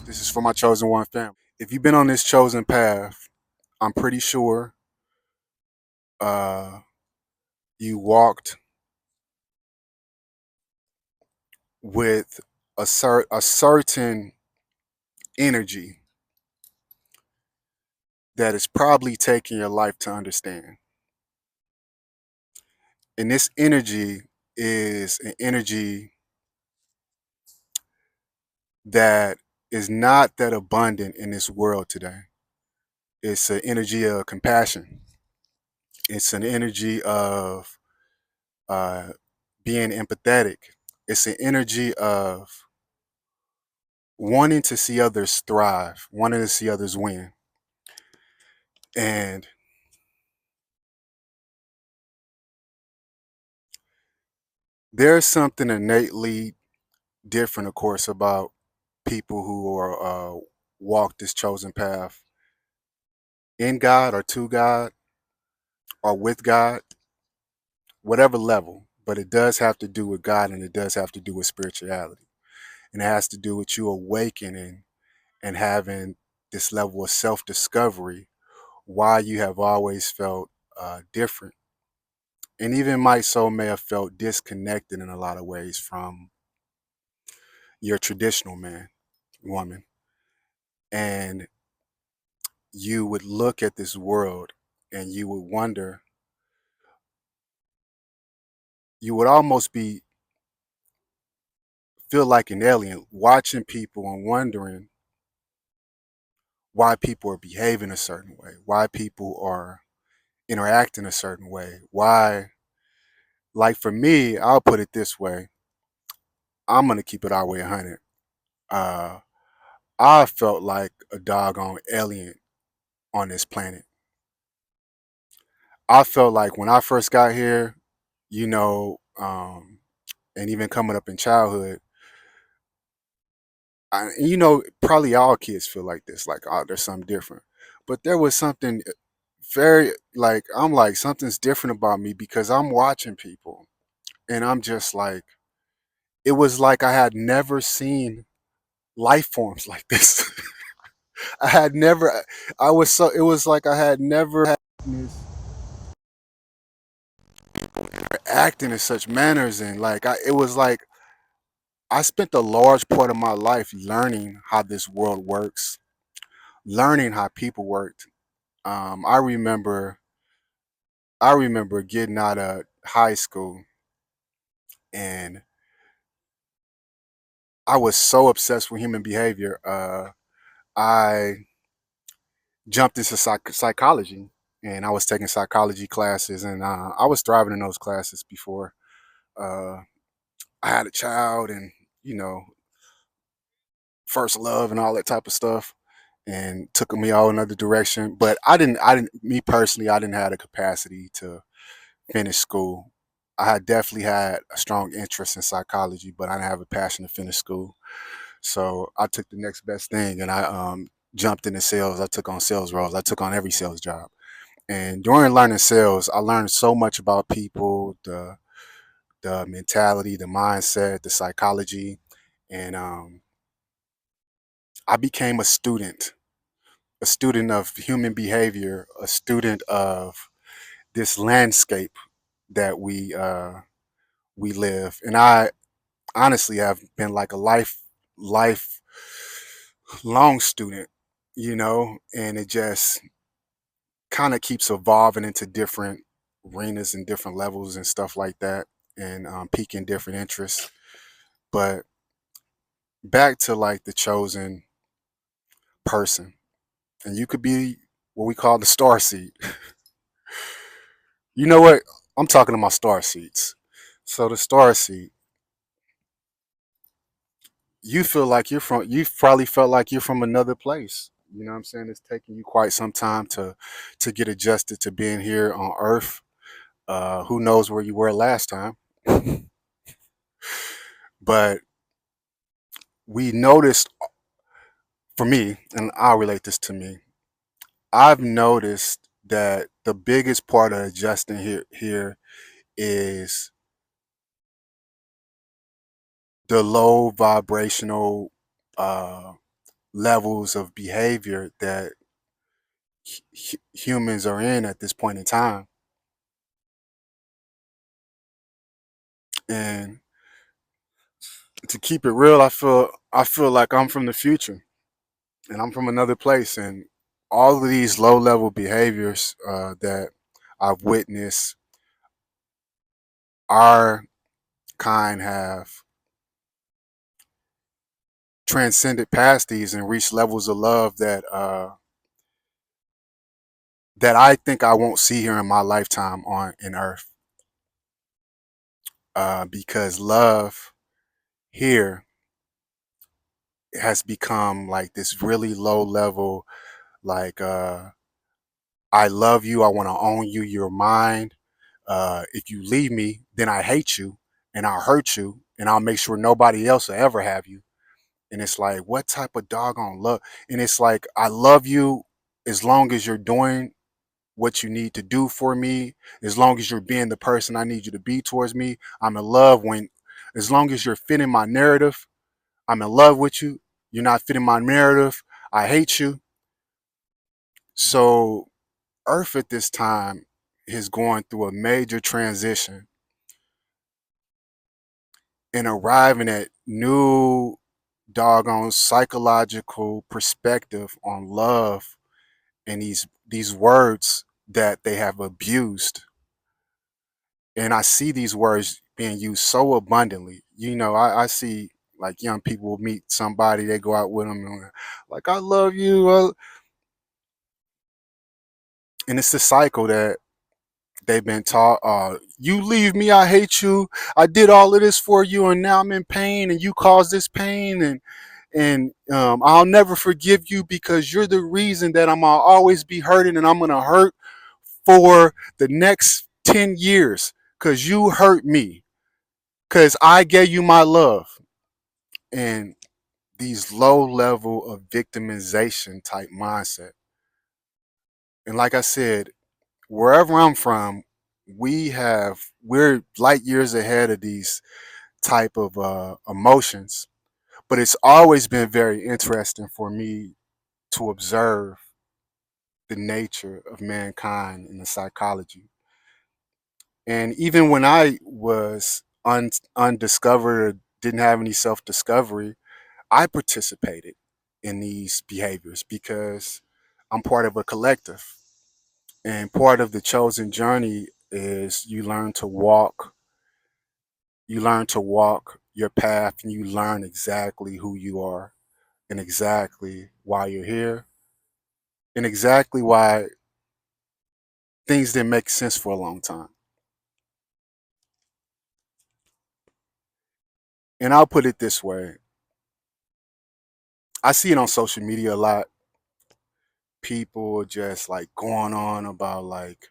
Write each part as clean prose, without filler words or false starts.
This is for my chosen one family. If you've been on this chosen path, I'm pretty sure uh, you walked with a certain energy that is probably taking your life to understand. And this energy is an energy that is not that abundant in this world today. It's an energy of compassion. It's an energy of uh, being empathetic. It's an energy of wanting to see others thrive, wanting to see others win. And there's something innately different, of course, about people who are walk this chosen path in God or to God or with God, whatever level. But it does have to do with God, and it does have to do with spirituality. And it has to do with you awakening and having this level of self discovery why you have always felt different. And even my soul may have felt disconnected in a lot of ways from your traditional man, woman. And you would look at this world and you would wonder, you would almost be feel like an alien watching people and wondering why people are behaving a certain way, why people are interacting a certain way, why, like for me, I'll put it this way, I'm gonna keep it our way 100. Uh, I felt like a doggone alien on this planet. I felt like when I first got here, you know, and even coming up in childhood, probably all kids feel like this, like, oh, there's something different. But there was something very, like, I'm like, something's different about me because I'm watching people and I'm just like, it was like I had never seen life forms like this. I had never, I was so, it was like I had never had this acting in such manners. And like, it was like I spent a large part of my life learning how this world works, learning how people worked. Um, I remember, I remember getting out of high school and I was so obsessed with human behavior. I jumped into psychology and I was taking psychology classes and I was thriving in those classes before uh, I had a child and, you know, first love and all that type of stuff and took me all another direction. But me personally, I didn't have the capacity to finish school. I had definitely had a strong interest in psychology, but I didn't have a passion to finish school. So I took the next best thing and I jumped into sales. I took on sales roles. I took on every sales job. And during learning sales, I learned so much about people, the mentality, the mindset, the psychology, and I became a student of human behavior, a student of this landscape that we live. And I honestly have been like a life long student, you know, and it just kind of keeps evolving into different arenas and different levels and stuff like that, and peaking different interests. But back to like the chosen person, and you could be what we call the star seed. You know what? I'm talking to my star seeds. So the star seed, you feel like you've probably felt like you're from another place. You know what I'm saying? It's taking you quite some time to get adjusted to being here on Earth. Who knows where you were last time? But we noticed, for me, and I'll relate this to me. I've noticed that the biggest part of adjusting here is the low vibrational uh, levels of behavior that humans are in at this point in time. And to keep it real, I feel like I'm from the future and I'm from another place, and all of these low level behaviors that I've witnessed, our kind have transcended past these and reached levels of love that I think I won't see here in my lifetime on in Earth. Because love here has become like this really low level, like I love you, I want to own you, you're mine. If you leave me, then I hate you and I'll hurt you and I'll make sure nobody else will ever have you. And it's like, what type of doggone love? And it's like, I love you as long as you're doing what you need to do for me, as long as you're being the person I need you to be towards me. I'm in love when, as long as you're fitting my narrative, I'm in love with you. You're not fitting my narrative, I hate you. So, Earth at this time is going through a major transition and arriving at new doggone psychological perspective on love and these words that they have abused. And I see these words being used so abundantly. I see like young people meet somebody, they go out with them and like, I love you. And it's the cycle that they've been taught, you leave me, I hate you. I did all of this for you and now I'm in pain and you caused this pain, and I'll never forgive you because you're the reason that I'm gonna always be hurting and I'm gonna hurt for the next 10 years because you hurt me because I gave you my love. And these low level of victimization type mindset. And like I said, wherever I'm from, we're light years ahead of these type of emotions. But it's always been very interesting for me to observe the nature of mankind and the psychology. And even when I was undiscovered or didn't have any self discovery, I participated in these behaviors because I'm part of a collective. And part of the chosen journey is you learn to walk your path and you learn exactly who you are and exactly why you're here and exactly why things didn't make sense for a long time. And I'll put it this way, I see it on social media a lot. People are just like going on about like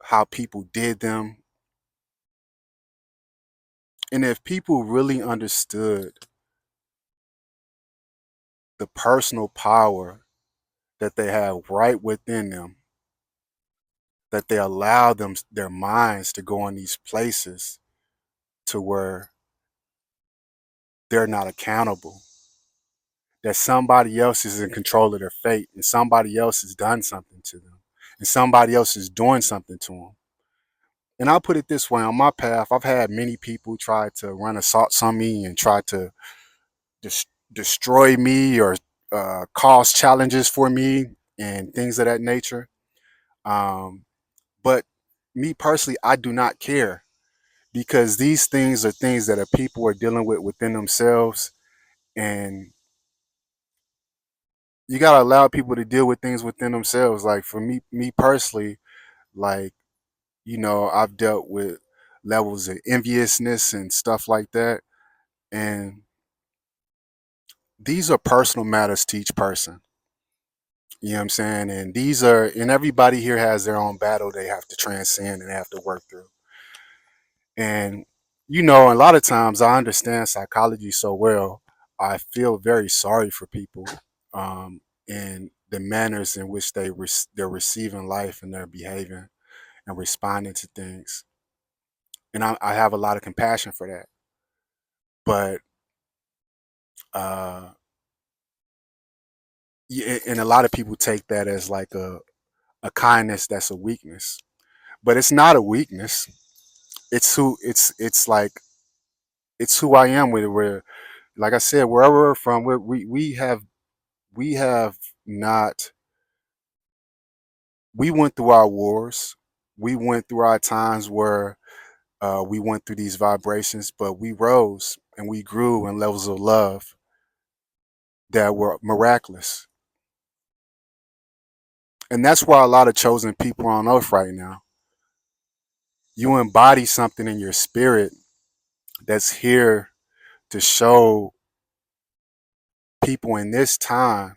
how people did them. And if people really understood the personal power that they have right within them, that they allow their minds to go in these places to where they're not accountable, that somebody else is in control of their fate and somebody else has done something to them and somebody else is doing something to them. And I'll put it this way, on my path, I've had many people try to run assaults on me and try to destroy me or cause challenges for me and things of that nature. Um, but me personally, I do not care because these things are things that people are dealing with within themselves, and you gotta allow people to deal with things within themselves. Like for me personally, like I've dealt with levels of enviousness and stuff like that, and these are personal matters to each person. You know what I'm saying? And everybody here has their own battle they have to transcend and they have to work through. And a lot of times I understand psychology so well. I feel very sorry for people, and the manners in which they're receiving life and they're behaving and responding to things. And I have a lot of compassion for that. But Yeah, and a lot of people take that as like a kindness that's a weakness, but it's not a weakness. It's like it's who I am with it. Where, like I said, wherever we're from, we have not. We went through our wars. We went through our times where we went through these vibrations, but we rose and we grew in levels of love that were miraculous. And that's why a lot of chosen people are on earth right now. You embody something in your spirit that's here to show people in this time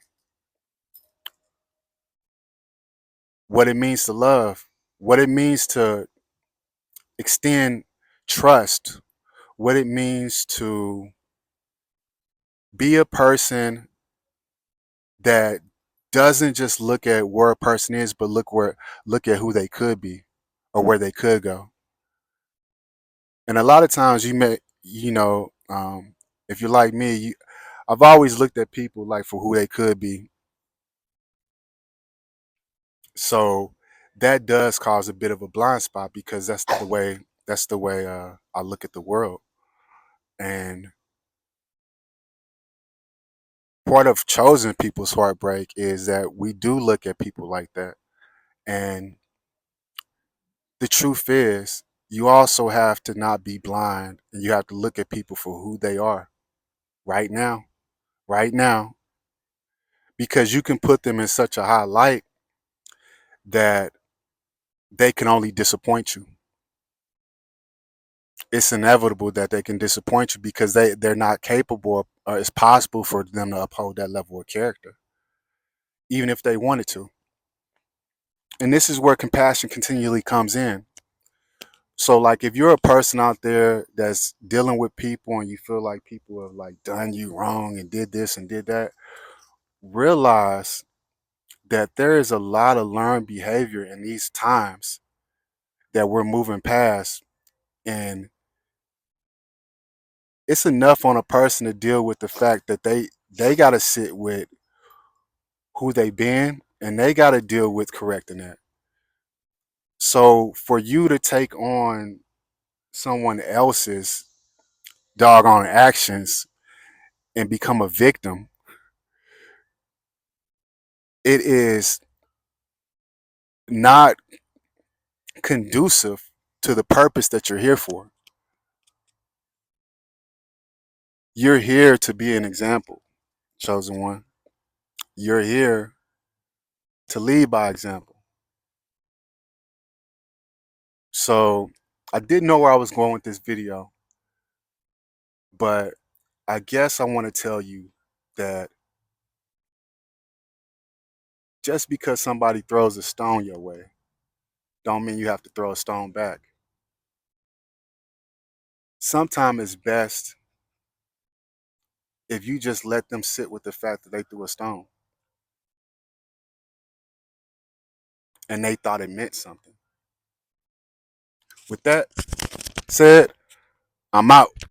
what it means to love, what it means to extend trust, what it means to be a person that doesn't just look at where a person is, but look at who they could be or where they could go. And a lot of times if you're like me, I've always looked at people like for who they could be. So that does cause a bit of a blind spot because that's the way I look at the world. And part of chosen people's heartbreak is that we do look at people like that. And the truth is, you also have to not be blind and you have to look at people for who they are right now, right now, because you can put them in such a high light that they can only disappoint you. It's inevitable that they can disappoint you because they're not capable or it's possible for them to uphold that level of character, even if they wanted to. And this is where compassion continually comes in. So like if you're a person out there that's dealing with people and you feel like people have like done you wrong and did this and did that, realize that there is a lot of learned behavior in these times that we're moving past, and it's enough on a person to deal with the fact that they got to sit with who they been and they got to deal with correcting that. So for you to take on someone else's doggone actions and become a victim, it is not conducive to the purpose that you're here for. You're here to be an example, chosen one. You're here to lead by example. So I didn't know where I was going with this video, but I guess I want to tell you that just because somebody throws a stone your way, don't mean you have to throw a stone back. Sometimes it's best if you just let them sit with the fact that they threw a stone and they thought it meant something. With that said, I'm out.